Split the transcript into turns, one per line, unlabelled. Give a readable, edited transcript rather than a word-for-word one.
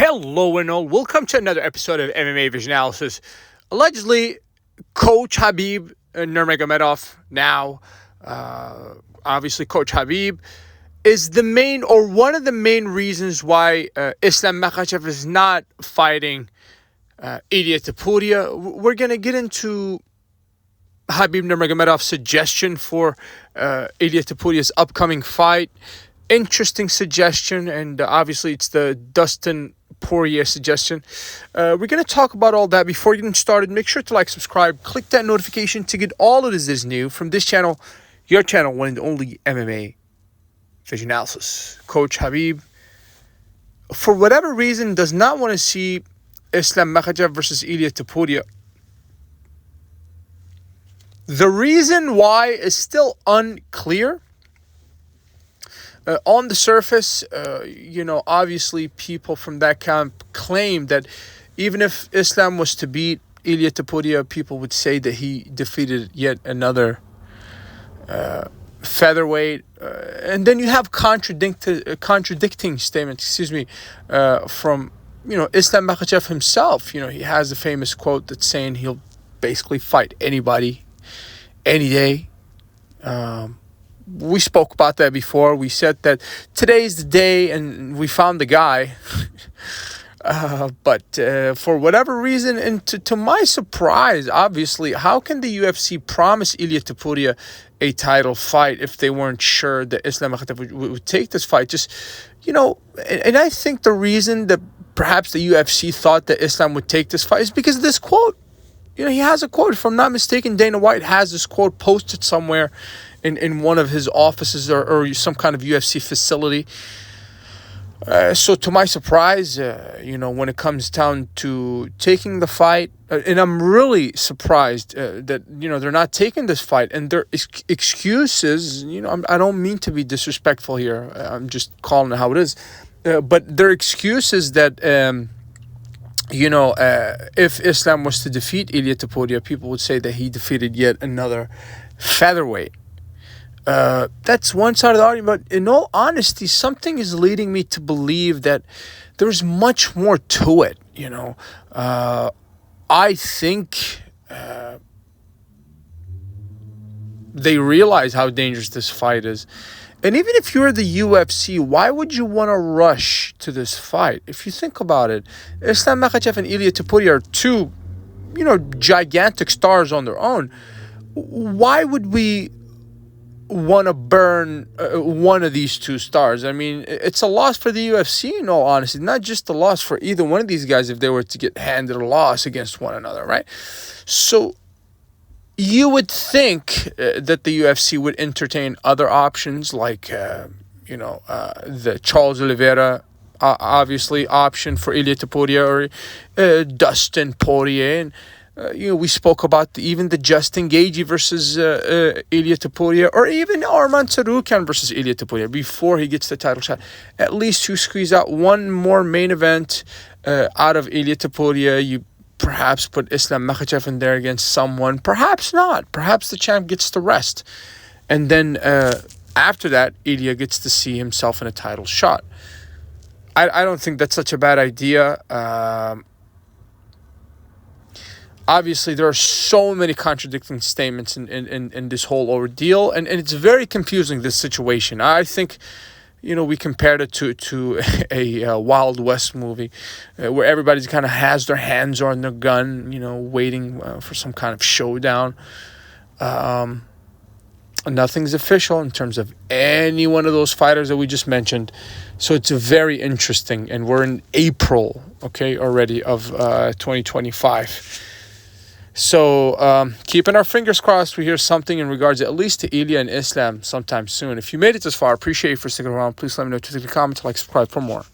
Hello and all, welcome to another episode of MMA Vision Analysis. Allegedly, Coach Khabib Nurmagomedov now, obviously Coach Khabib, is the main or one of the main reasons why Islam Makhachev is not fighting Ilia Topuria. We're going to get into Khabib Nurmagomedov's suggestion for Ilia Topuria's upcoming fight. Interesting suggestion, and obviously it's the Dustin Poirier suggestion. We're going to talk about all that. Before getting started, make sure to like, subscribe, click that notification to get all of this is new from this channel, your channel, one and only MMA Vision Analysis. Coach Khabib, for whatever reason, does not want to see Islam Makhachev versus Ilia Topuria. The reason why is still unclear. On the surface, obviously people from that camp claim that even if Islam was to beat Ilia Topuria, people would say that he defeated yet another featherweight. And then you have contradicting statements, from, Islam Makhachev himself. He has a famous quote that's saying he'll basically fight anybody, any day. We spoke about that before. We said that today's the day, and we found the guy. But for whatever reason, and to my surprise, obviously, how can the UFC promise Ilia Topuria a title fight if they weren't sure that Islam Makhachev would take this fight? And I think the reason that perhaps the UFC thought that Islam would take this fight is because of this quote. He has a quote. If I'm not mistaken, Dana White has this quote posted somewhere in one of his offices or some kind of UFC facility. So to my surprise, when it comes down to taking the fight, and I'm really surprised that, they're not taking this fight. And their excuses, I don't mean to be disrespectful here. I'm just calling it how it is. But their excuse is that, if Islam was to defeat Ilia Topuria, people would say that he defeated yet another featherweight. That's one side of the argument. But in all honesty, something is leading me to believe that there's much more to it. I think they realize how dangerous this fight is. And even if you're the UFC, why would you want to rush to this fight? If you think about it, Islam Makhachev and Ilia Topuria are two, gigantic stars on their own. Why would we want to burn one of these two stars? I mean, it's a loss for the UFC, in all honesty. Not just a loss for either one of these guys if they were to get handed a loss against one another, right? So you would think that the UFC would entertain other options like, the Charles Oliveira, obviously, option for Ilia Topuria, or Dustin Poirier. And, we spoke about even the Justin Gaethje versus Ilia Topuria, or even Arman Tsarukyan versus Ilia Topuria before he gets the title shot. At least you squeeze out one more main event out of Ilia Topuria. You perhaps put Islam Makhachev in there against someone. Perhaps not. Perhaps the champ gets the rest. And then after that, Ilia gets to see himself in a title shot. I don't think that's such a bad idea. Obviously, there are so many contradicting statements in this whole ordeal. And it's very confusing, this situation. I think, we compared it to a Wild West movie where everybody kind of has their hands on their gun, waiting for some kind of showdown. Nothing's official in terms of any one of those fighters that we just mentioned. So it's very interesting. And we're in April, already of 2025. So keeping our fingers crossed, we hear something in regards at least to Ilia and Islam sometime soon. If you made it this far, I appreciate you for sticking around. Please let me know in the comments, like, subscribe for more.